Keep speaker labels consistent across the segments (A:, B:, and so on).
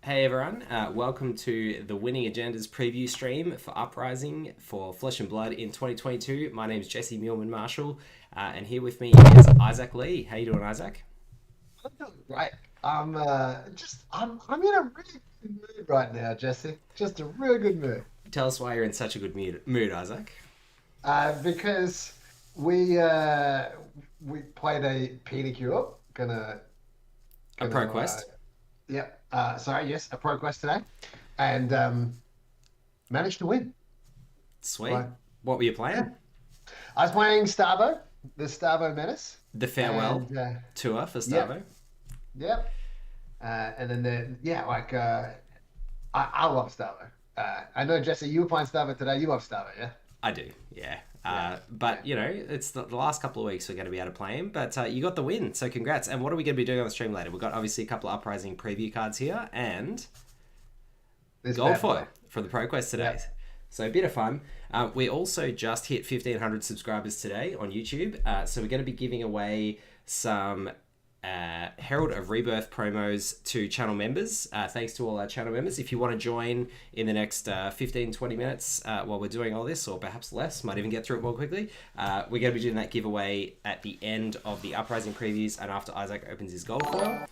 A: Hey everyone, welcome to the Winning Agendas preview stream for Uprising for Flesh and Blood in 2022. My name is Jesse Muleman Marshall, and here with me is Isaac Lee. How you doing, Isaac?
B: I'm doing great. I'm in a really good mood right now, Jesse. Just a really good mood.
A: Tell us why you're in such a good mood, Isaac.
B: Because we played a pedicure.
A: A
B: Gonna
A: proquest.
B: Yep. Sorry, yes, a pro quest today, and managed to win.
A: Sweet.
B: Like,
A: What were you
B: yeah.
A: playing?
B: I was playing Starvo, the Starvo Menace,
A: The farewell
B: and
A: tour for
B: yep,
A: Stavo.
B: yep. And then I love Starvo. I know, Jesse, you were playing Starvo today. You love Starvo, yeah?
A: I do, yeah.
B: Yeah. Yeah.
A: But you know, it's the last couple of weeks we're going to be able to play him. But you got the win, so congrats. And what are we going to be doing on the stream later? We've got obviously a couple of Uprising preview cards here and
B: This
A: gold
B: bad boy.
A: foil for the ProQuest today.
B: Yep.
A: So a bit of fun. We also just hit 1,500 subscribers today on YouTube. So we're going to be giving away some Herald of Rebirth promos to channel members. Thanks to all our channel members. If you want to join in the next 15, 20 minutes while we're doing all this, or perhaps less, might even get through it more quickly, we're going to be doing that giveaway at the end of the Uprising previews and after Isaac opens his gold foil.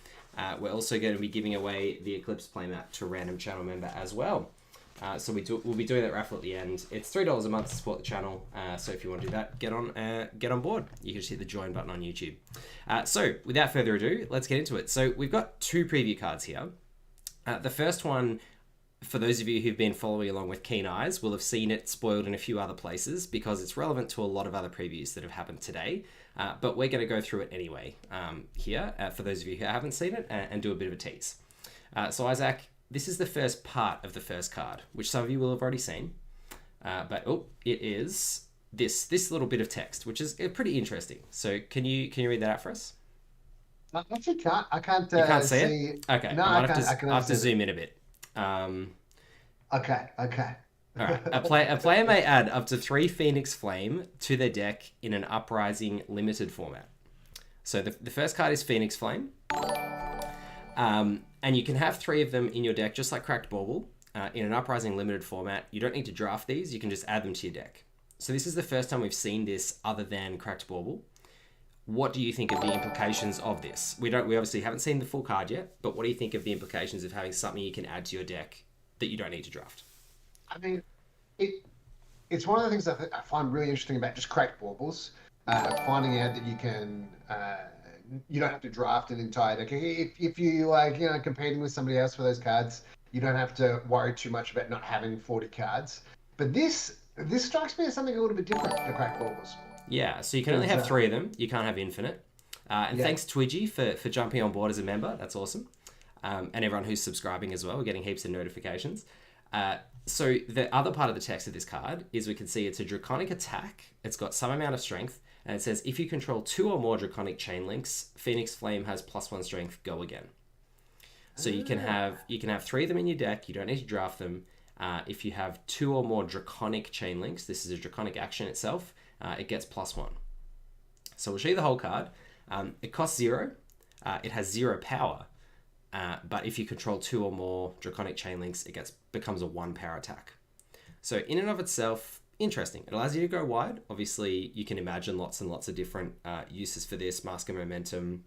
A: We're also going to be giving away the Eclipse playmat to a random channel member as well. We'll be doing that raffle at the end. It's $3 a month to support the channel. So if you want to do that, get on board. You can just hit the join button on YouTube. So without further ado, let's get into it. So we've got two preview cards here. The first one, for those of you who've been following along with keen eyes, will have seen it spoiled in a few other places because it's relevant to a lot of other previews that have happened today. But we're going to go through it anyway here for those of you who haven't seen it and do a bit of a tease. So Isaac, this is the first part of the first card, which some of you will have already seen. It is this little bit of text, which is pretty interesting. So can you read that out for us?
B: I actually can't. I can't
A: You can't see it?
B: see.
A: Okay,
B: No,
A: I
B: I
A: might have
B: can't.
A: to
B: I can
A: I
B: only
A: have to
B: see the.
A: zoom in a bit.
B: Okay. Okay.
A: All right. A player may add up to 3 Phoenix Flame to their deck in an Uprising limited format. So the first card is Phoenix Flame. And you can have 3 of them in your deck, just like Cracked Bauble. In an Uprising limited format, you don't need to draft these, you can just add them to your deck. So this is the first time we've seen this other than Cracked Bauble. What do you think of the implications of this? We obviously haven't seen the full card yet, but what do you think of the implications of having something you can add to your deck that you don't need to draft?
B: I mean, it. It's one of the things I find really interesting about just cracked baubles. Finding out that you can. You don't have to draft an entire deck. If you like, competing with somebody else for those cards, you don't have to worry too much about not having 40 cards. But this strikes me as something a little bit different to cracked baubles.
A: Yeah, so you can only
B: Because
A: have 3 of them. You can't have infinite. And
B: yeah.
A: thanks Twidgy for jumping on board as a member. That's awesome. And everyone who's subscribing as well. We're getting heaps of notifications. So the other part of the text of this card is we can see it's a draconic attack. It's got some amount of strength. And it says, if you control 2 or more draconic chain links, Phoenix Flame has +1 strength, go again. So you can have 3 of them in your deck. You don't need to draft them. If you have 2 or more draconic chain links, this is a draconic action itself, it gets +1. So we'll show you the whole card. It costs 0. It has 0 power. But if you control 2 or more draconic chain links, it becomes a 1 power attack. So in and of itself, interesting. It allows you to go wide. Obviously, you can imagine lots and lots of different uses for this. Mask of Momentum.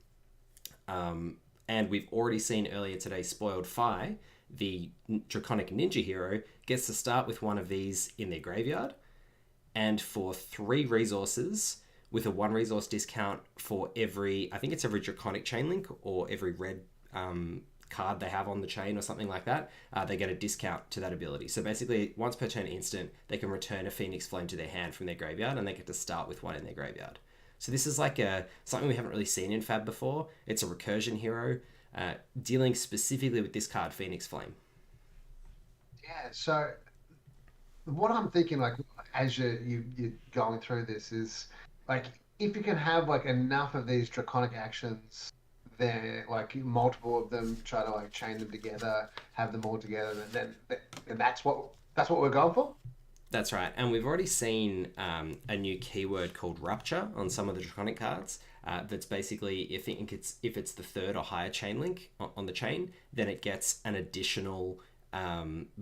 A: And we've already seen earlier today Spoiled Fi, the Draconic Ninja hero, gets to start with one of these in their graveyard. And for 3 resources, with a 1 resource discount for every Draconic chain link or every red card they have on the chain or something like that, they get a discount to that ability. So basically, once per turn instant, they can return a Phoenix Flame to their hand from their graveyard, and they get to start with 1 in their graveyard. So this is like something we haven't really seen in Fab before. It's a recursion hero, dealing specifically with this card, Phoenix Flame.
B: Yeah. So what I'm thinking, like, as you're going through this, is like, if you can have like enough of these draconic actions, then like multiple of them, try to like chain them together, have them all together, and that's what we're going for.
A: That's right. And we've already seen a new keyword called Rupture on some of the Draconic cards. That's basically, if it's the third or higher chain link on the chain, then it gets an additional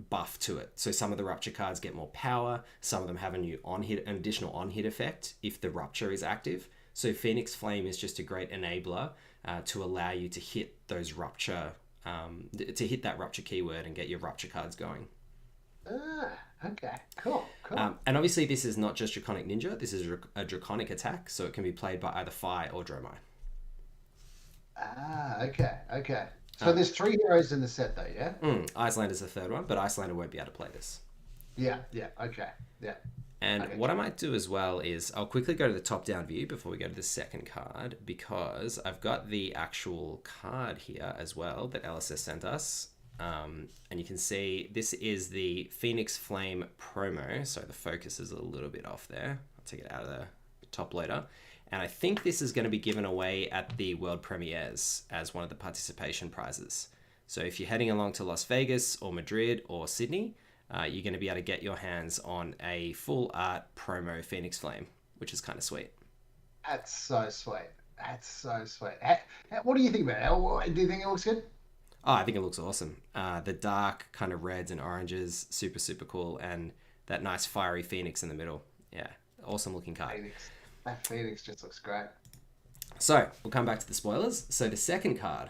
A: buff to it. So some of the rupture cards get more power. Some of them have an additional on-hit effect if the rupture is active. So Phoenix Flame is just a great enabler to allow you to hit those rupture, to hit that rupture keyword and get your rupture cards going.
B: Okay, cool.
A: And obviously this is not just Draconic Ninja, this is a Draconic attack, so it can be played by either Phi or Dromai.
B: Okay. So there's 3 heroes in the set though, yeah?
A: Icelander's the third one, but Icelander won't be able to play this.
B: Yeah, okay. Yeah.
A: And what I might do as well is I'll quickly go to the top-down view before we go to the second card, because I've got the actual card here as well that LSS sent us. And you can see this is the Phoenix Flame promo, so the focus is a little bit off there. I'll take it out of the top loader. And I think this is going to be given away at the World Premieres as one of the participation prizes. So if you're heading along to Las Vegas or Madrid or Sydney, you're going to be able to get your hands on a full art promo Phoenix Flame, which is kind of sweet.
B: That's so sweet. What do you think about it? Do you think it looks good?
A: Oh, I think it looks awesome. The dark kind of reds and oranges, super, super cool. And that nice fiery Phoenix in the middle. Yeah, awesome looking card.
B: That Phoenix just looks great.
A: So, we'll come back to the spoilers. So the second card,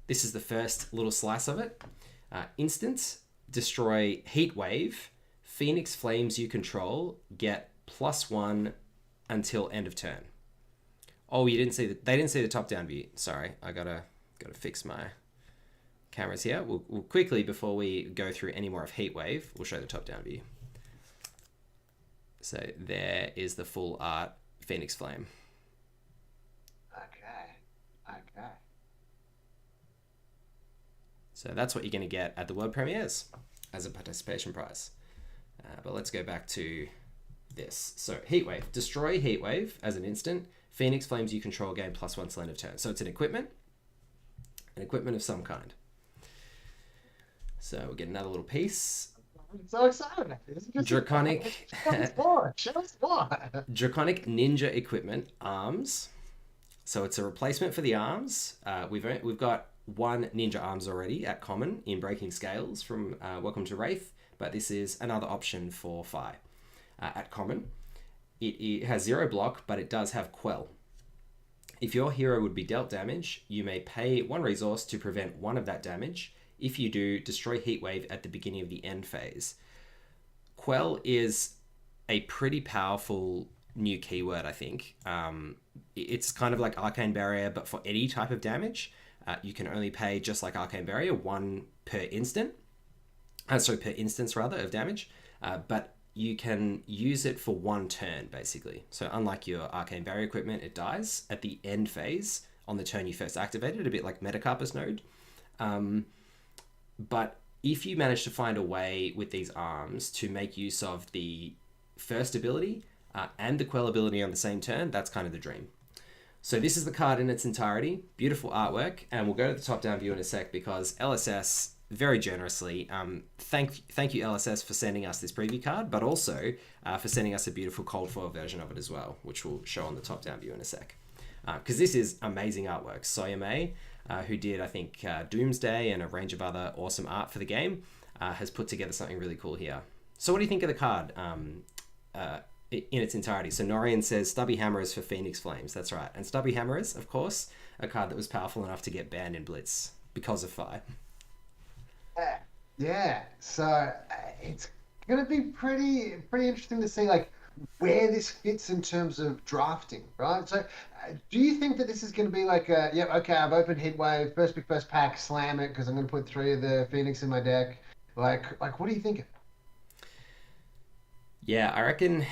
A: this is the first little slice of it. Instant, destroy Heatwave, Phoenix Flames you control, get +1 until end of turn. Oh, they didn't see the top-down view. Sorry, I gotta fix my cameras here. We'll quickly, before we go through any more of Heatwave, we'll show the top-down view. So there is the full art Phoenix Flame.
B: Okay.
A: So that's what you're going to get at the World Premieres as a participation prize. But let's go back to this. So Heatwave. Destroy Heatwave as an instant. Phoenix Flames you control gain +1 till end of turn. So it's an equipment of some kind. So we'll get another little piece.
B: I'm so excited.
A: Draconic.
B: Show us more.
A: Draconic Ninja equipment, arms. So it's a replacement for the arms. We've got 1 ninja arms already at common in Breaking Scales from Welcome to Wraith, but this is another option for Phi. At common, it has 0 block, but it does have Quell. If your hero would be dealt damage, you may pay 1 resource to prevent 1 of that damage. If you do, destroy Heatwave at the beginning of the end phase. Quell is a pretty powerful new keyword, I think. It's kind of like Arcane Barrier, but for any type of damage. You can only pay, just like Arcane Barrier, 1 per instant. Per instance, rather, of damage. But you can use it for 1 turn, basically. So unlike your Arcane Barrier equipment, it dies at the end phase on the turn you first activated, a bit like Metacarpus Node. But if you manage to find a way with these arms to make use of the first ability and the Quell ability on the same turn, that's kind of the dream. So this is the card in its entirety. Beautiful artwork. And we'll go to the top-down view in a sec because LSS very generously, thank you LSS for sending us this preview card, but also for sending us a beautiful cold foil version of it as well, which we'll show on the top-down view in a sec. Because this is amazing artwork. Soyame, who did, I think, Doomsday and a range of other awesome art for the game, has put together something really cool here. So what do you think of the card in its entirety? So Norian says Stubby Hammerers for Phoenix Flames. That's right. And Stubby Hammerers, of course, a card that was powerful enough to get banned in Blitz because of Phi.
B: Yeah. So it's going to be pretty interesting to see like where this fits in terms of drafting, right? So do you think that this is going to be like okay, I've opened Heatwave, first pack, slam it because I'm going to put 3 of the Phoenix in my deck. Like what do you think?
A: Yeah, I reckon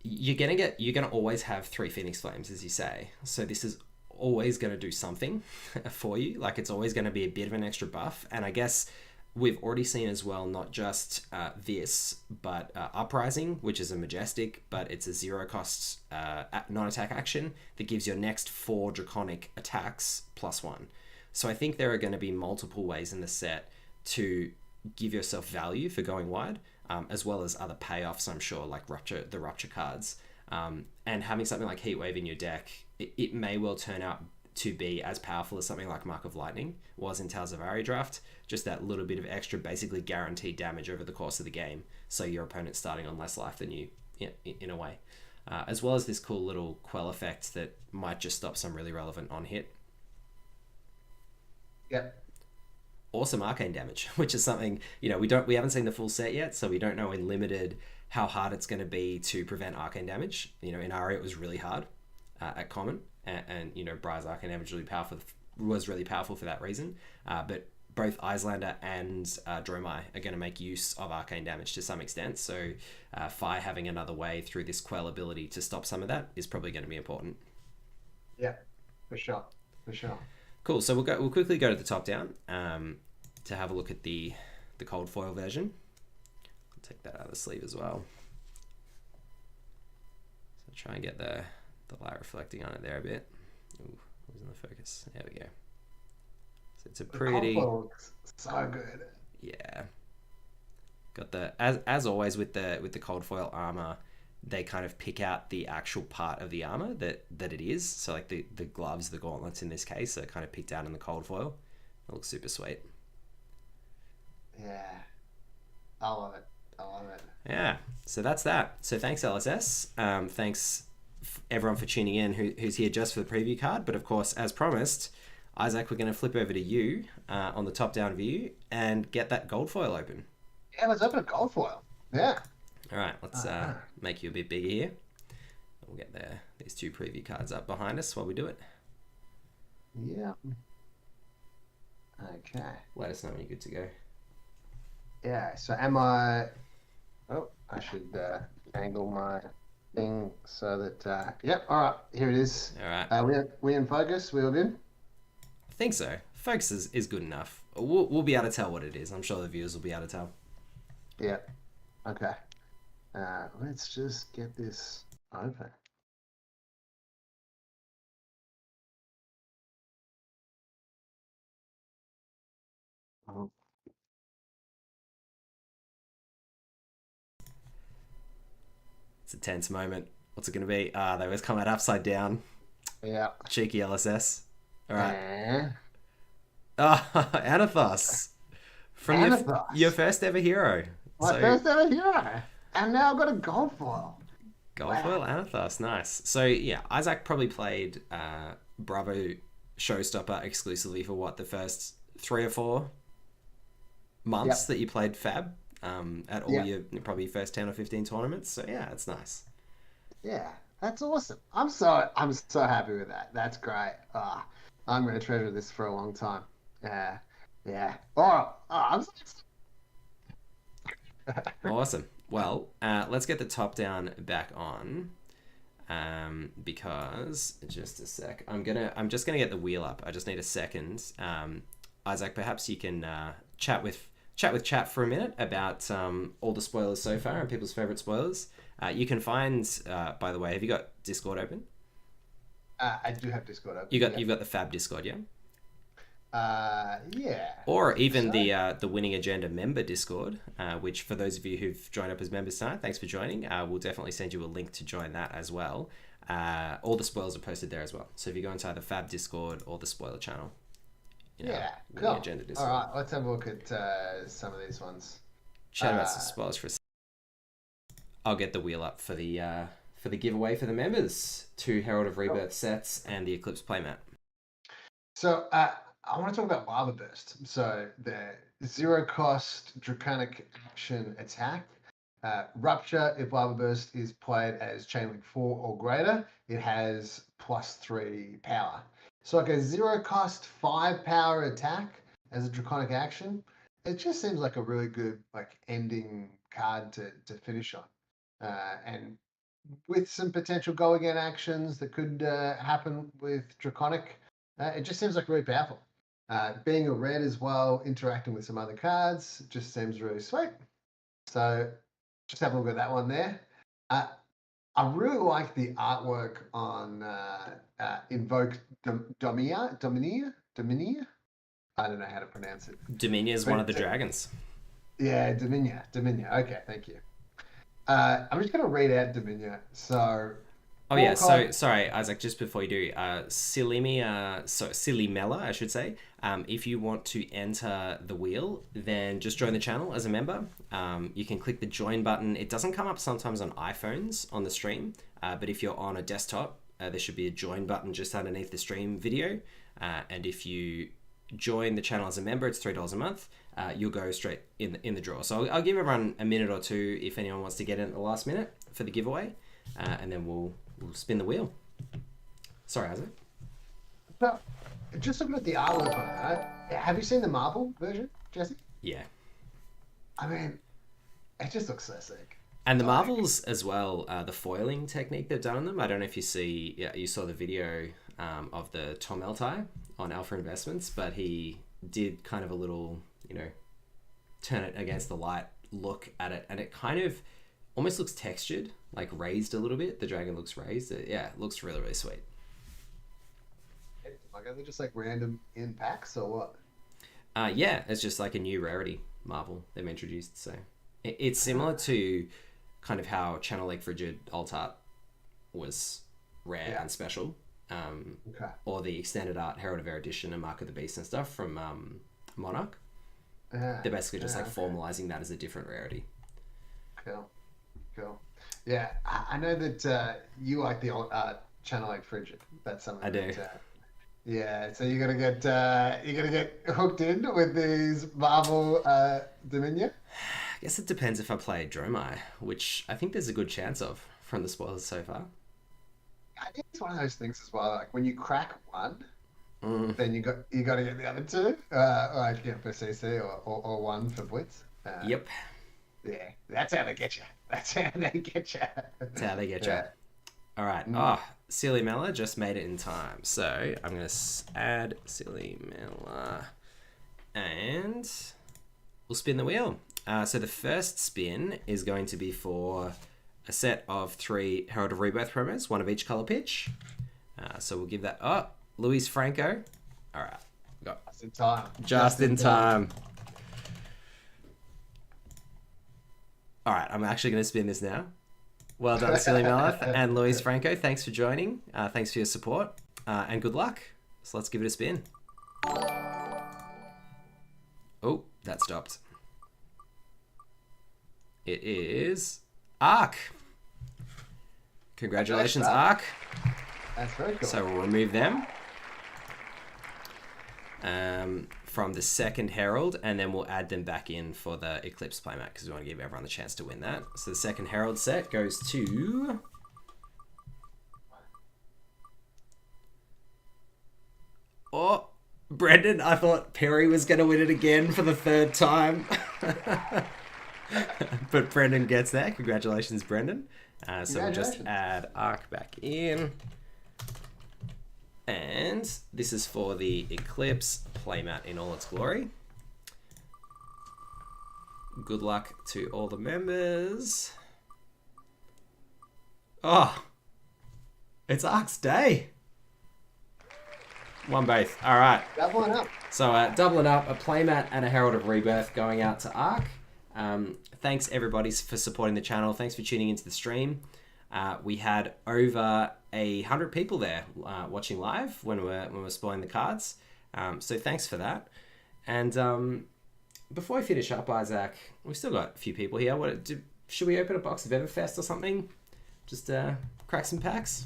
A: you're gonna always have 3 Phoenix Flames, as you say. So this is always going to do something for you. Like it's always going to be a bit of an extra buff. And I guess we've already seen as well, not just this, but Uprising, which is a Majestic, but it's a 0 cost non-attack action that gives your next 4 Draconic attacks +1. So I think there are going to be multiple ways in the set to give yourself value for going wide, as well as other payoffs, I'm sure, like the Rupture cards. And having something like Heatwave in your deck it may well turn out to be as powerful as something like Mark of Lightning was in Tales of Aria draft. Just that little bit of extra, basically guaranteed damage over the course of the game, so your opponent's starting on less life than you, in a way. As well as this cool little quell effect that might just stop some really relevant on hit.
B: Yep.
A: Awesome arcane damage, which is something, we haven't seen the full set yet, so we don't know in limited how hard it's going to be to prevent arcane damage. In Aria it was really hard at common, and Briar's arcane damage was really powerful for that reason. But both Iyslander and Dromai are going to make use of arcane damage to some extent, so Fi having another way through this quell ability to stop some of that is probably going to be important.
B: Yeah, for sure.
A: Cool. So we'll quickly go to the top down to have a look at the cold foil version. I'll take that out of the sleeve as well. So try and get the light reflecting on it there a bit. Ooh, losing the focus. There we go. So it's a pretty.
B: The cold foil looks so good.
A: Yeah. Got the as always with the cold foil armor, they kind of pick out the actual part of the armor that it is. So like the gloves, the gauntlets in this case are kind of picked out in the cold foil. It looks super sweet.
B: Yeah. I love it.
A: Yeah. So that's that. So thanks, LSS. Thanks everyone for tuning in who's here just for the preview card. But of course, as promised, Isaac, we're going to flip over to you on the top-down view and get that gold foil open.
B: Yeah, let's open a gold foil. Yeah.
A: All right, let's make you a bit bigger here. We'll get these two preview cards up behind us while we do it.
B: Yeah. Okay.
A: Let us know when you're good to go.
B: Yeah, so am I... Oh, I should angle my thing so that... Yep, all right, here it is.
A: All right.
B: We in focus? We all good?
A: I think so. Focus is good enough. We'll be able to tell what it is. I'm sure the viewers will be able to tell.
B: Yeah. Okay. Let's just get this open. Oh.
A: It's a tense moment. What's it going to be? They always come out upside down.
B: Yeah.
A: Cheeky LSS. All right.
B: Eh.
A: Anathos. From your first ever hero.
B: My first ever hero. And now I've got a gold foil.
A: Gold foil Anathos, nice. So yeah, Isaac probably played Bravo Showstopper exclusively for the first 3 or 4 months that you played Fab at all your probably first 10 or 15 tournaments. So yeah, it's nice.
B: Yeah, that's awesome. I'm so happy with that. That's great. I'm going to treasure this for a long time. Yeah. I'm so
A: Awesome. Well, let's get the top down back on, because just a sec. I'm just gonna get the wheel up. I just need a second. Isaac, perhaps you can chat with chat for a minute about all the spoilers so far and people's favorite spoilers. You can find, by the way, have you got Discord open?
B: I do have Discord open.
A: You've got the Fab Discord, yeah?
B: Yeah.
A: Or even the Winning Agenda member Discord, which for those of you who've joined up as members tonight, thanks for joining. We'll definitely send you a link to join that as well. All the spoilers are posted there as well. So if you go into either Fab Discord or the spoiler channel,
B: cool.
A: Agenda Discord.
B: All right, let's have a look at some of these ones.
A: Chat about some spoilers for a second. I'll get the wheel up for the giveaway for the members: 2 Herald of Rebirth sets and the Eclipse playmat.
B: So I want to talk about Lava Burst. So the 0-cost draconic action attack. Rupture, if Lava Burst is played as Chainlink 4 or greater, it has +3 power. So like a 0-cost 5 power attack as a draconic action, it just seems like a really good ending card to finish on. And with some potential go again actions that could happen with draconic, it just seems like really powerful. Being a red as well, interacting with some other cards, just seems really sweet. So just have a look at that one there. I really like the artwork on Invoke Dominia. I don't know how to pronounce it.
A: Dominia is one of the dragons.
B: Yeah, Dominia. Okay, thank you. I'm just going to read out Dominia. So
A: Oh yeah, so sorry, Isaac. Just before you do, Silly Mella, I should say. If you want to enter the wheel, then just join the channel as a member. You can click the join button. It doesn't come up sometimes on iPhones on the stream, but if you're on a desktop, there should be a join button just underneath the stream video. And if you join the channel as a member, it's $3 a month. You'll go straight in the draw. So I'll give everyone a minute or two if anyone wants to get in at the last minute for the giveaway, and then we'll spin the wheel. Sorry, Isaac.
B: So, just looking at the artwork on it, have you seen the Marvel version, Jesse?
A: Yeah.
B: I mean, it just looks so sick.
A: And the Marvels as well, the foiling technique they've done on them. I don't know if you saw the video of the Tom Eltai on Alpha Investments, but he did kind of a little, turn it against the light look at it, and it kind of almost looks textured, like raised a little bit. The dragon looks raised. Yeah, it looks really, really sweet.
B: Like, are they just like random in packs or what?
A: Yeah, it's just like a new rarity Marvel they've introduced. So it's similar to kind of how Channel Lake Frigid Alt Art was rare and special. Or the extended art Herald of Erudition and Mark of the Beast and stuff from Monarch. They're basically just formalizing that as a different rarity. Cool.
B: Yeah, I know that you like the old Channel Lake Frigid. That's something
A: I do.
B: So you're gonna get hooked in with these Marvel Dominion.
A: I guess it depends if I play Dromai, which I think there's a good chance of from the spoilers so far.
B: I think it's one of those things as well. Like when you crack one, then you got to get the other two, for CC or one for Blitz.
A: Yep.
B: Yeah, that's how they get you. That's how they get you.
A: All right. Silly Mella just made it in time. So I'm going to add Silly Mella and we'll spin the wheel. So the first spin is going to be for a set of 3 Herald of Rebirth promos, one of each color pitch. So we'll give that... Oh, Luis Franco. All right.
B: Just in time.
A: Just in time. All right, I'm actually going to spin this now. Well done, Silly Mella and Luis Franco. Thanks for joining. Thanks for your support. And good luck. So let's give it a spin. Oh, that stopped. It is Ark. Congratulations, Ark.
B: That's very cool.
A: So we'll remove them from the second Herald, and then we'll add them back in for the Eclipse playmat because we want to give everyone the chance to win that. So the second Herald set goes to... Oh, Brendan. I thought Perry was going to win it again for the 3rd time. But Brendan gets there. Congratulations, Brendan. So we'll just add Ark back in. And this is for the Eclipse playmat in all its glory. Good luck to all the members. Oh, it's Ark's day. One both. All right.
B: Doubling up.
A: So doubling up, a playmat and a Herald of Rebirth going out to Ark. Thanks everybody for supporting the channel. Thanks for tuning into the stream. We had over 100 people there watching live when we're spoiling the cards. So thanks for that. And before we finish up, Isaac, we've still got a few people here. Should we open a box of Everfest or something? Just crack some packs?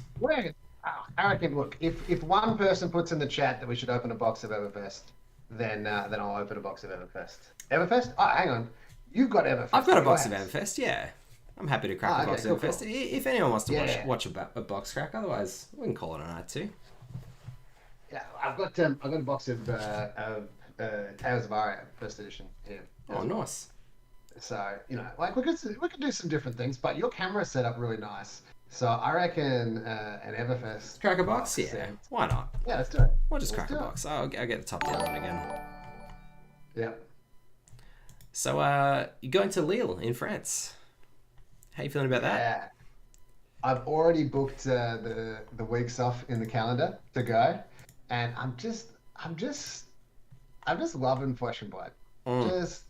B: I reckon, look, if one person puts in the chat that we should open a box of Everfest, then I'll open a box of Everfest. Everfest? Oh, hang on. You've got Everfest.
A: I've got a box of Everfest, yeah. I'm happy to crack a box of Everfest.
B: Cool.
A: If anyone wants to watch a box crack, otherwise we can call it a night too.
B: Yeah, I've got a box of Tales of Aria, first edition here.
A: Oh, nice.
B: So like we could do some different things, but your camera set up really nice. So I reckon an Everfest.
A: Crack a box? Yeah. Why not?
B: Yeah, let's do it.
A: We'll just crack a box. I'll get the top down one again.
B: Yeah.
A: So you're going to Lille in France. How you feeling about that?
B: Yeah. I've already booked the weeks off in the calendar to go, and I'm just loving Flesh and Blood. Just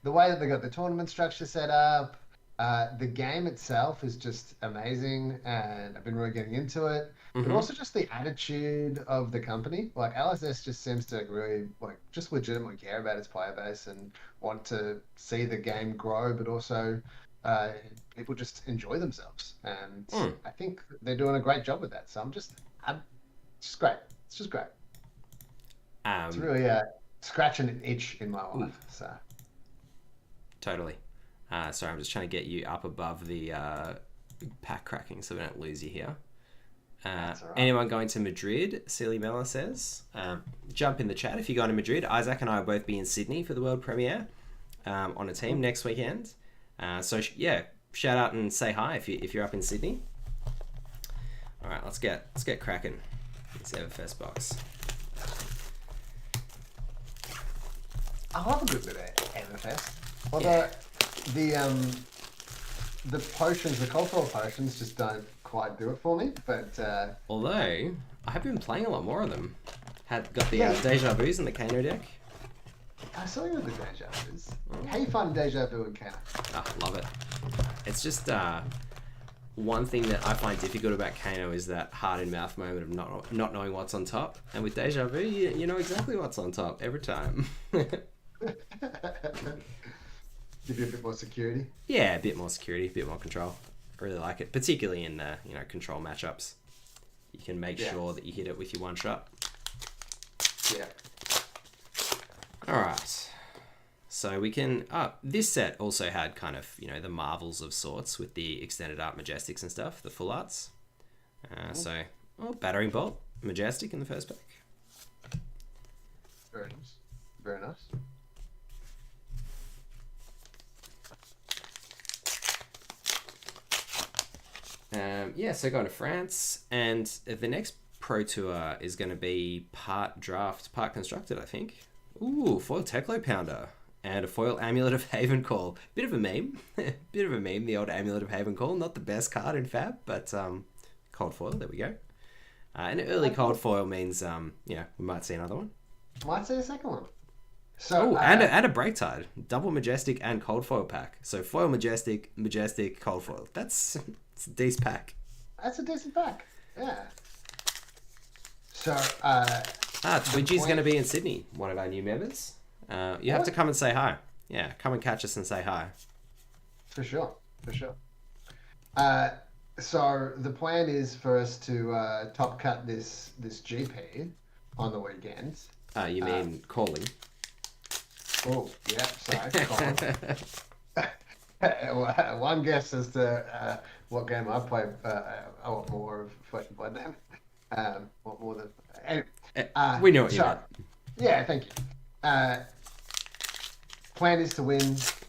B: the way that they got the tournament structure set up, The game itself is just amazing, and I've been really getting into it. But
A: Mm-hmm.
B: also just the attitude of the company. Like LSS just seems to really like just legitimately care about its player base and want to see the game grow, but also uh, people just enjoy themselves. And
A: Mm.
B: I think they're doing a great job with that. So I'm just great. It's just great. It's
A: Um,
B: really scratching an itch in my
A: ooh,
B: life. So
A: totally. Sorry, I'm just trying to get you up above the pack cracking so we don't lose you here.
B: that's all right.
A: Anyone going to Madrid? Silly Mella says. Jump in the chat if you're going to Madrid. Isaac and I will both be in Sydney for the world premiere on a team
B: Cool.
A: next weekend. Yeah, shout out and say hi if you're up in Sydney. All right, let's get cracking. This Everfest box.
B: I love a good bit of Everfest.
A: Yeah.
B: Although the potions, the cultural potions, just don't quite do it for me. But
A: Although I have been playing a lot more of them. Had got the
B: yeah,
A: Deja Vu's in the Kano deck.
B: I saw you with the deja vus. How you find deja vu and Kano?
A: Ah, love it. It's just one thing that I find difficult about Kano is that heart in mouth moment of not knowing what's on top. And with Deja Vu, you know exactly what's on top every time.
B: Give you a bit more security.
A: Yeah, a bit more security, a bit more control. I really like it, particularly in control matchups. You can make
B: Yeah,
A: sure that you hit it with your one shot.
B: yeah.
A: All right. So we can. This set also had kind of the marvels of sorts with the extended art majestics and stuff, the full arts. Battering bolt majestic in the first pack.
B: Very nice. Very nice.
A: So going to France, and the next Pro Tour is going to be part draft, part constructed, I think. Ooh, foil Teclo Pounder and a foil Amulet of Haven Call. Bit of a meme. Bit of a meme, the old Amulet of Haven Call. Not the best card in Fab, but cold foil, there we go. An early cold foil means, we might see another one.
B: Might say a second one. So
A: Oh, and a Break Tide. Double Majestic and cold foil pack. So foil Majestic, Majestic, cold foil. It's a decent pack.
B: that's a decent pack. Yeah. So the
A: Twidgy's going
B: point.
A: to be in Sydney, one of our new members. You have to come and say hi. Yeah, come and catch us and say hi.
B: For sure, for sure. Uh, so the plan is for us to top cut this GP on the weekend.
A: You
B: Uh,
A: mean calling?
B: oh, yeah, sorry. Colin. One guess as to what game I played. I want more of Flesh and Blood then. Want more than anyway.
A: We know what you
B: So
A: meant.
B: yeah, thank you. Plan is to win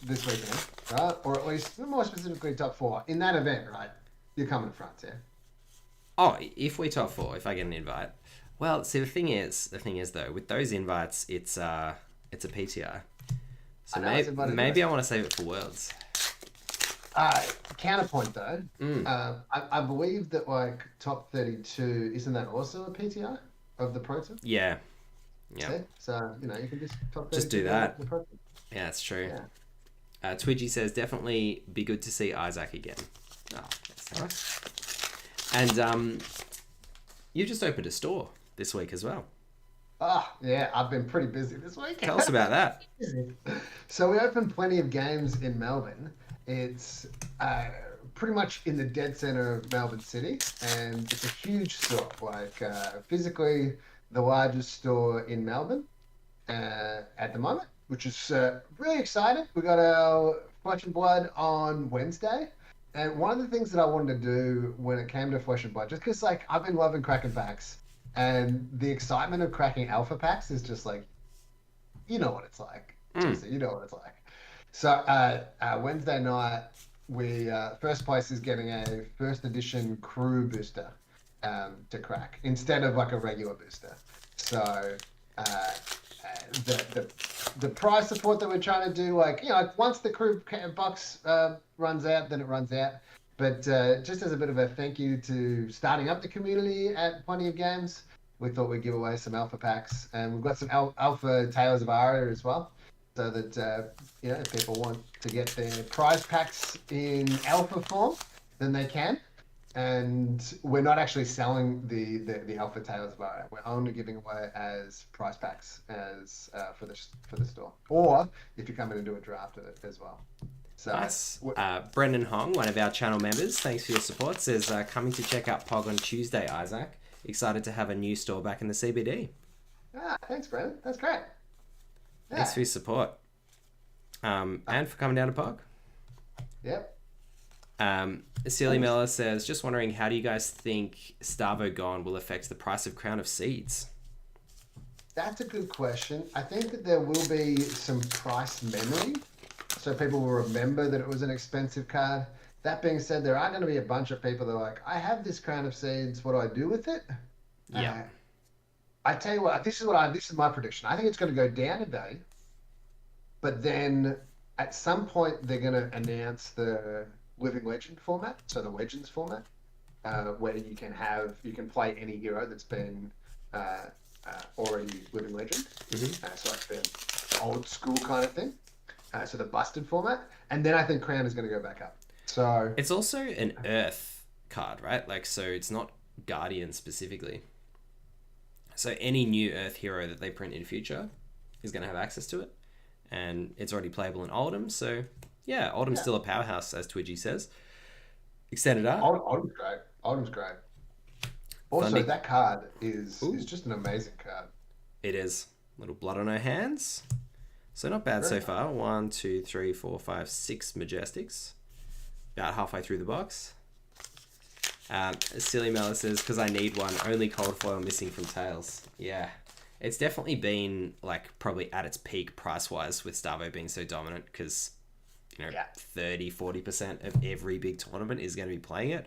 B: this weekend, right? Or at least more specifically top four. In that event, right? You're coming front, yeah?
A: Oh, if we top four, if I get an invite. Well, see, the thing is though, with those invites, it's a PTI. So
B: I know it's invited
A: maybe I
B: first.
A: want to save it for Worlds.
B: Counterpoint though,
A: Mm.
B: I believe that like top 32, isn't that also a PTI of the Pro Tour?
A: Yeah, yeah.
B: See? So, you can just top
A: Just
B: 32
A: do that.
B: the Pro Tour.
A: Yeah, that's true.
B: Yeah.
A: Twidgy says definitely be good to see Isaac again. Oh, that's nice. And you just opened a store this week as well.
B: Yeah, I've been pretty busy this week.
A: Tell us about that.
B: So we opened plenty of games in Melbourne. It's pretty much in the dead center of Melbourne City, and it's a huge store, like physically the largest store in Melbourne at the moment, which is really exciting. We got our Flesh and Blood on Wednesday, and one of the things that I wanted to do when it came to Flesh and Blood, just because like I've been loving cracking packs, and the excitement of cracking alpha packs is just like, you know what it's like.
A: Mm.
B: Jason, you know what it's like. So Wednesday night, we first place is getting a first edition crew booster to crack instead of like a regular booster. So the prize support that we're trying to do, like once the crew box runs out, then it runs out. But just as a bit of a thank you to starting up the community at Plenty of Games, we thought we'd give away some alpha packs, and we've got some alpha Tales of Aria as well. so that if people want to get their prize packs in alpha form, then they can. And we're not actually selling the alpha Tales bar. We're only giving away as prize packs as for the store, or if you're coming to do a draft of it as well. So
A: Nice. Brendan Hong, one of our channel members, thanks for your support, says, coming to check out POG on Tuesday, Isaac. Excited to have a new store back in the CBD.
B: Thanks, Brendan. That's great. Yeah.
A: Thanks for your support. And for coming down to POG.
B: Yep.
A: Silly Miller says, just wondering, how do you guys think Starvo Gone will affect the price of Crown of Seeds?
B: That's a good question. I think that there will be some price memory, so people will remember that it was an expensive card. That being said, there are going to be a bunch of people that are like, I have this Crown of Seeds, what do I do with it?
A: Yeah.
B: I tell you what, this is my prediction. I think it's going to go down a day, but then at some point they're going to announce the Living Legend format, so the Legends format, where you can play any hero that's been already Living Legend.
A: Mm-hmm.
B: So like the old school kind of thing. So the busted format, and then I think Crown is going to go back up. So
A: it's also an Earth card, right? Like, so it's not Guardian specifically. So any new Earth hero that they print in future is going to have access to it, and it's already playable in Oldham. So yeah, Oldham's still a powerhouse, as Twidgy says. Extended art.
B: Oldham's great. Oldham's great. Also, that card is just an amazing card.
A: It is. Little blood on her hands. So not bad so far. 1, 2, 3, 4, 5, 6 Majestics. About halfway through the box. Silly Mela says, because I need one. Only cold foil missing from Tails. Yeah. It's definitely been like probably at its peak price-wise with Starvo being so dominant, because 30-40% of every big tournament is going to be playing it.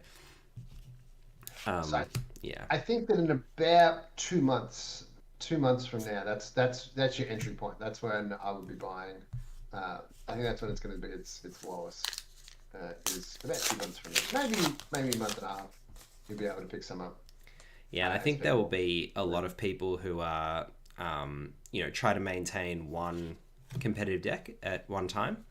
B: I think that in about 2 months from now, that's your entry point. That's when I would be buying. I think that's when it's going to be its lowest. Is about 2 months from now. Maybe a month and a half. You'll be able to pick some up.
A: Yeah, and I think there will be a lot of people who are, try to maintain one competitive deck at one time,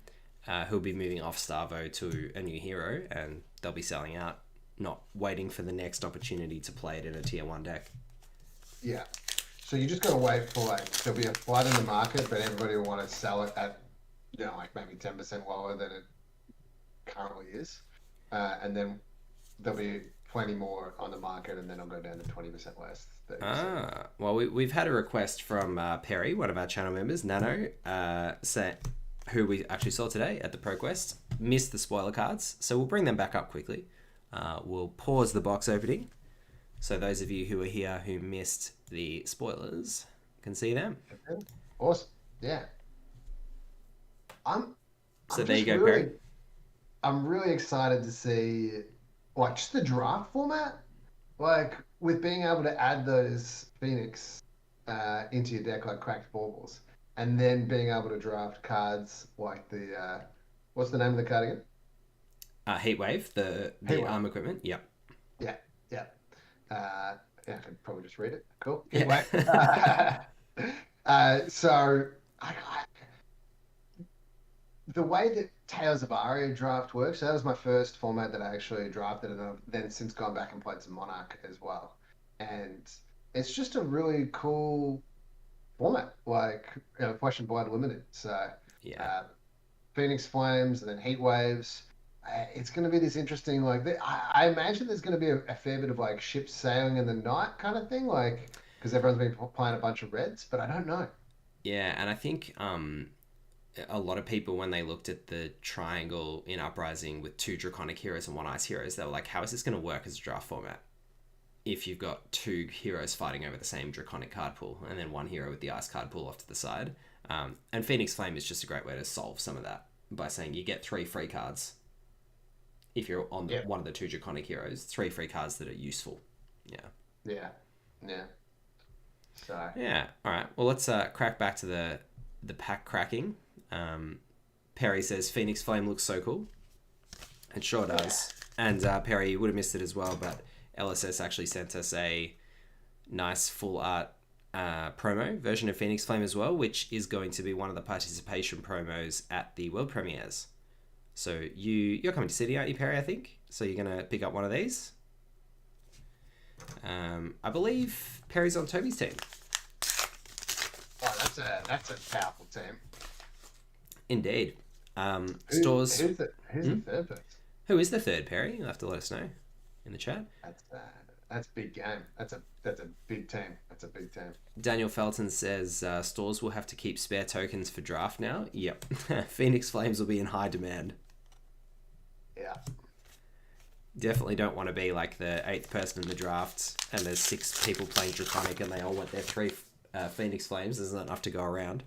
A: who'll be moving off Starvo to a new hero, and they'll be selling out, not waiting for the next opportunity to play it in a tier 1 deck.
B: Yeah. So you just got to wait for there'll be a flood in the market, but everybody will want to sell it at, maybe 10% lower than it currently is. And then there'll be plenty more on the market, and then I'll go down to 20% less. 30%.
A: Well, we've had a request from Perry, one of our channel members, Nano, who we actually saw today at the ProQuest, missed the spoiler cards, so we'll bring them back up quickly. We'll pause the box opening, so those of you who are here who missed the spoilers can see them.
B: Awesome. Yeah.
A: So there you go, Perry.
B: I'm really excited to see just the draft format, with being able to add those Phoenix into your deck like cracked baubles, and then being able to draft cards like the what's the name of the card again?
A: Heatwave, the arm equipment. Yep.
B: Yeah. I could probably just read it. Cool. Heatwave. So the way that Tales of Aria draft works, that was my first format that I actually drafted, and I've then since gone back and played some Monarch as well. And it's just a really cool format, Flesh and Blood Limited. So Phoenix Flames and then Heat Waves. It's going to be this interesting, I imagine there's going to be a fair bit of ships sailing in the night kind of thing, because everyone's been playing a bunch of reds, but I don't know.
A: Yeah, and I think a lot of people, when they looked at the triangle in Uprising with 2 Draconic heroes and 1 Ice heroes, they were like, how is this going to work as a draft format if you've got 2 heroes fighting over the same Draconic card pool and then 1 hero with the Ice card pool off to the side? And Phoenix Flame is just a great way to solve some of that by saying you get 3 free cards if you're on one of the 2 Draconic heroes, 3 free cards that are useful. Yeah.
B: So
A: all right, well, let's crack back to the pack cracking. Perry says Phoenix Flame looks so cool. It sure does. And Perry, you would have missed it as well, but LSS actually sent us a nice full art promo version of Phoenix Flame as well, which is going to be one of the participation promos at the world premieres. So you're coming to Sydney, aren't you, Perry? I think so. You're gonna pick up one of these. I believe Perry's on Toby's team.
B: Oh, that's a powerful team.
A: Indeed. Stores.
B: Who's the third person?
A: Who is the third, Perry? You'll have to let us know in the chat.
B: That's big game. That's a big team. That's a big team.
A: Daniel Felton says stores will have to keep spare tokens for draft now. Yep. Phoenix Flames will be in high demand.
B: Yeah.
A: Definitely don't want to be like the 8th person in the draft and there's 6 people playing Draconic and they all want their 3 Phoenix Flames. There's not enough to go around.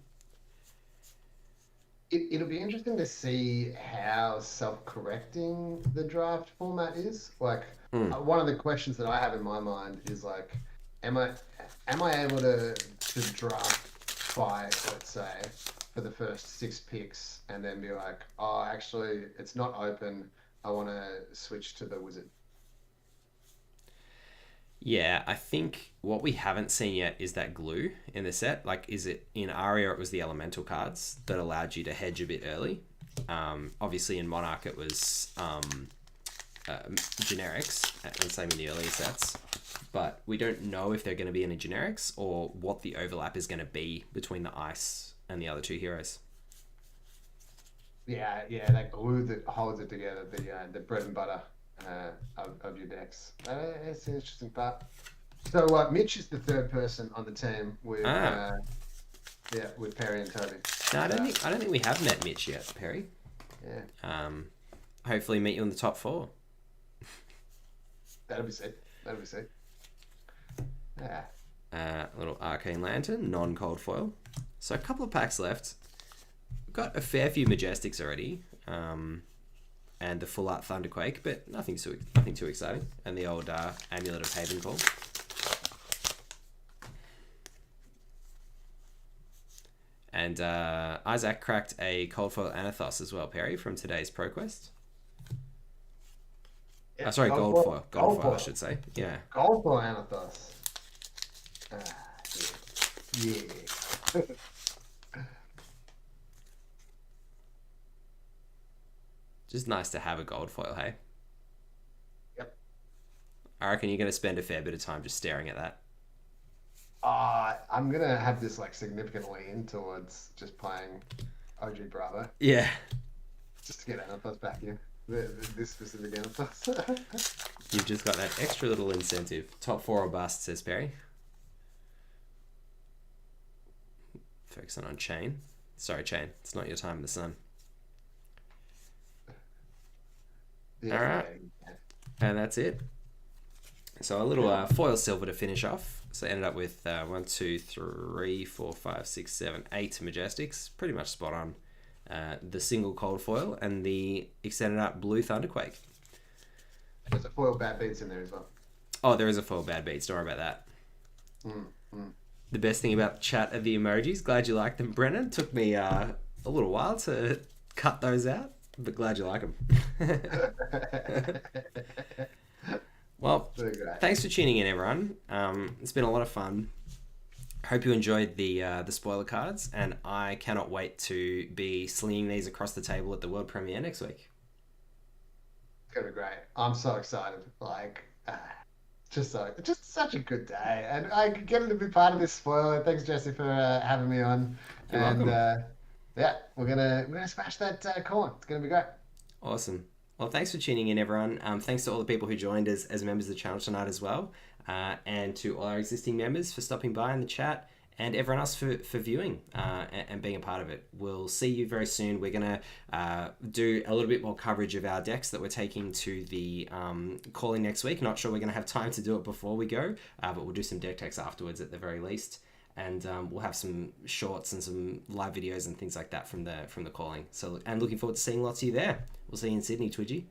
B: It'll be interesting to see how self-correcting the draft format is. Like, one of the questions that I have in my mind is like, am I able to draft 5, let's say, for the first 6 picks, and then be like, oh, actually, it's not open. I want to switch to the wizard.
A: Yeah, I think what we haven't seen yet is that glue in the set. Like, is it in Aria? It was the elemental cards that allowed you to hedge a bit early. Obviously, in Monarch, it was generics, and same in the earlier sets. But we don't know if they're going to be any generics or what the overlap is going to be between the ice and the other 2 heroes.
B: Yeah, that glue that holds it together, the bread and butter of your decks. It's an interesting part. So Mitch is the third person on the team with with Perry and Toby.
A: No, I don't think we have met Mitch yet, Perry.
B: Yeah.
A: Hopefully meet you in the top 4.
B: That'll be sick. Yeah.
A: A little Arcane Lantern, non-cold foil. So a couple of packs left. We've got a fair few Majestics already, and the full art Thunderquake, but nothing too exciting. And the old Amulet of Haven Call. And Isaac cracked a cold foil Anathos as well, Perry, from today's ProQuest.
B: Yeah,
A: sorry, gold foil. Gold foil, I should say. Yeah.
B: Gold foil Anathos. Yeah.
A: Just nice to have a gold foil, hey?
B: Yep.
A: I reckon you're going to spend a fair bit of time just staring at that.
B: I'm going to have this like significant lean towards just playing OG Bravo.
A: Yeah.
B: Just to get Anathos back in. This specific Anathos.
A: You've just got that extra little incentive. Top 4 or bust, says Perry. Focusing on Chain. Sorry, Chain. It's not your time in the sun.
B: Yeah,
A: all right. And that's it. So a little foil silver to finish off. So ended up with 1, 2, 3, 4, 5, 6, 7, 8 Majestics. Pretty much spot on. The single cold foil and the extended art blue Thunderquake.
B: There's a foil Bad Beats in there as well.
A: Oh, there is a foil Bad Beats. Don't worry about that. The best thing about the chat are the emojis. Glad you like them, Brennan. Took me a little while to cut those out, but glad you like them. Well, thanks for tuning in, everyone. It's been a lot of fun. Hope you enjoyed the spoiler cards, and I cannot wait to be slinging these across the table at the world premiere next week.
B: It's gonna be great. I'm so excited. Like, just such a good day, and I get to be part of this spoiler. Thanks, Jesse, for having me on.
A: You're welcome.
B: Yeah, we're gonna smash that corn. It's gonna be great.
A: Awesome. Well, thanks for tuning in, everyone. Thanks to all the people who joined us as members of the channel tonight as well. And to all our existing members for stopping by in the chat, and everyone else for viewing and being a part of it. We'll see you very soon. We're going to do a little bit more coverage of our decks that we're taking to the calling next week. Not sure we're going to have time to do it before we go, but we'll do some deck techs afterwards at the very least. And we'll have some shorts and some live videos and things like that from the calling. So, and looking forward to seeing lots of you there. We'll see you in Sydney, Twidgy.